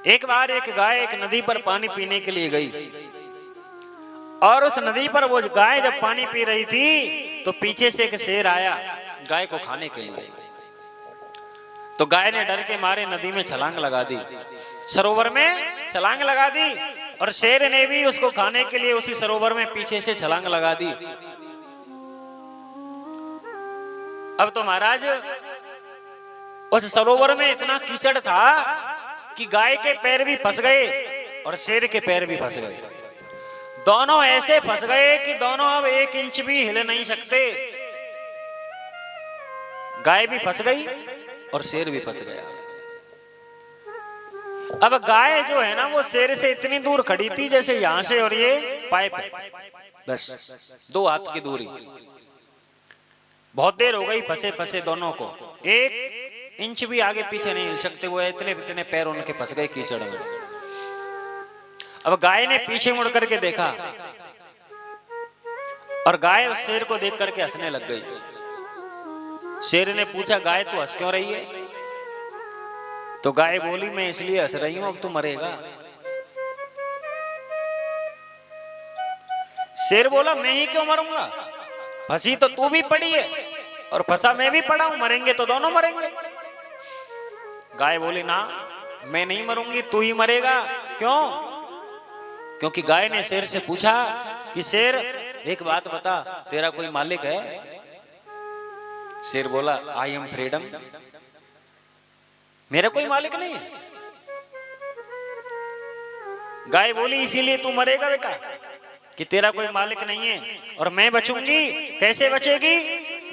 एक बार एक गाय एक नदी पर पानी पीने के लिए गई और उस नदी पर वो गाय जब पानी पी रही थी तो पीछे से एक शेर आया गाय को खाने के लिए। तो गाय ने डर के मारे नदी में छलांग लगा दी, सरोवर में छलांग लगा दी और शेर ने भी उसको खाने के लिए उसी सरोवर में पीछे से छलांग लगा दी। अब तो महाराज उस सरोवर में इतना कीचड़ था कि गाय के पैर भी फंस गए और शेर के पैर भी फंस गए। दोनों ऐसे फंस गए कि दोनों अब 1 इंच भी हिल नहीं सकते। गाय भी फंस गई और शेर भी फंस गया। अब गाय जो है ना वो शेर से इतनी दूर खड़ी थी जैसे यहां से और ये पाइप, बस 2 हाथ की दूरी। बहुत देर हो गई फंसे फंसे दोनों को, 1 इंच भी आगे पीछे नहीं हिल सकते। वो इतने इतने पैर उनके फंस गए कीचड़ में। अब गाय ने पीछे मुड़ करके देखा और गाय उस शेर को देख करके हंसने लग गई। शेर ने पूछा गाय तू हंस क्यों रही है? तो गाय बोली मैं इसलिए हंस रही हूं अब तू मरेगा। शेर बोला मैं ही क्यों मरूंगा, फंसी तो तू भी पड़ी है और फंसा मैं भी पड़ा हूं, मरेंगे तो दोनों मरेंगे। गाय बोली ना मैं नहीं मरूंगी तू ही मरेगा। क्यों? क्योंकि गाय ने शेर से पूछा कि शेर एक बात बता तेरा कोई मालिक है? शेर बोला आई एम फ्रीडम, मेरा कोई मालिक नहीं है। गाय बोली इसीलिए तू मरेगा बेटा कि तेरा कोई मालिक नहीं है और मैं बचूंगी। कैसे बचेगी?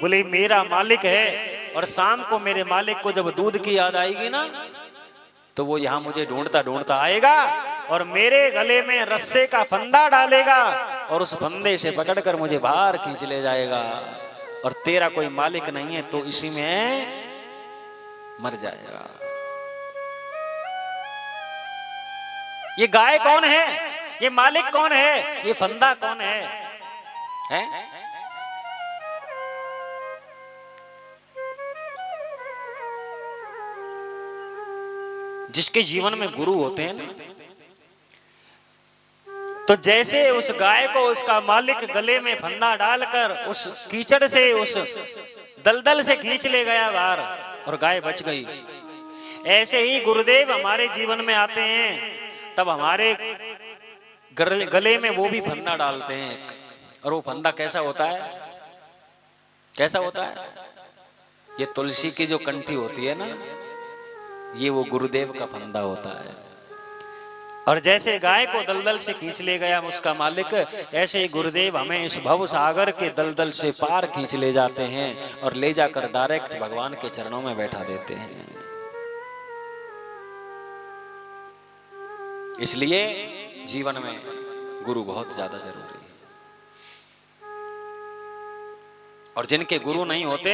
बोली मेरा मालिक है और शाम को मेरे मालिक को जब दूध की याद आएगी ना तो वो यहां मुझे ढूंढता ढूंढता आएगा और मेरे गले में रस्से का फंदा डालेगा और उस फंदे से पकड़कर मुझे बाहर खींच ले जाएगा और तेरा कोई मालिक नहीं है तो इसी में मर जाएगा। ये गाय कौन है? ये मालिक कौन है? ये फंदा कौन है? हैं? जिसके जीवन में गुरु होते हैं ना, तो जैसे उस गाय को उसका मालिक गले में फंदा डालकर उस कीचड़ से उस दलदल से खींच ले गया बाहर और गाय बच गई, ऐसे ही गुरुदेव हमारे जीवन में आते हैं तब हमारे गले में वो भी फंदा डालते हैं। और वो फंदा कैसा होता है? कैसा होता है? ये तुलसी की जो कंठी होती है ना, ये वो गुरुदेव का फंदा होता है। और जैसे गाय को दलदल से खींच ले गया उसका मालिक, ऐसे ही गुरुदेव हमें इस भव सागर के दलदल से पार खींच ले जाते हैं और ले जाकर डायरेक्ट भगवान के चरणों में बैठा देते हैं। इसलिए जीवन में गुरु बहुत ज्यादा जरूरी है। और जिनके गुरु नहीं होते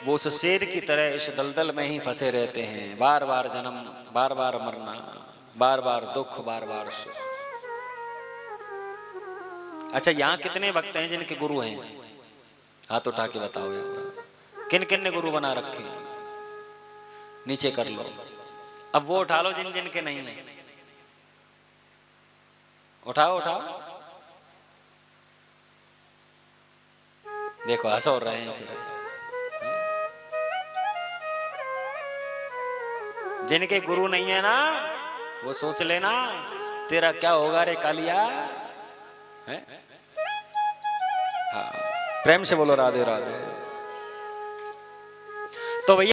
वो उस शेर की तरह इस दलदल में ही फंसे रहते हैं। बार बार जन्म, बार बार मरना, बार बार दुख, बार बार सुख। अच्छा यहाँ कितने भक्त हैं जिनके गुरु हैं? हाथ उठा के बताओ यार, किन किन ने गुरु बना रखे? नीचे कर लो। अब वो उठा लो जिन जिन के नहीं है, उठाओ उठाओ। देखो हंस हो रहे हैं फिर। जिनके गुरु नहीं है ना वो सोच लेना तेरा क्या होगा रे कालिया। है? हाँ, प्रेम से बोलो राधे राधे। तो भैया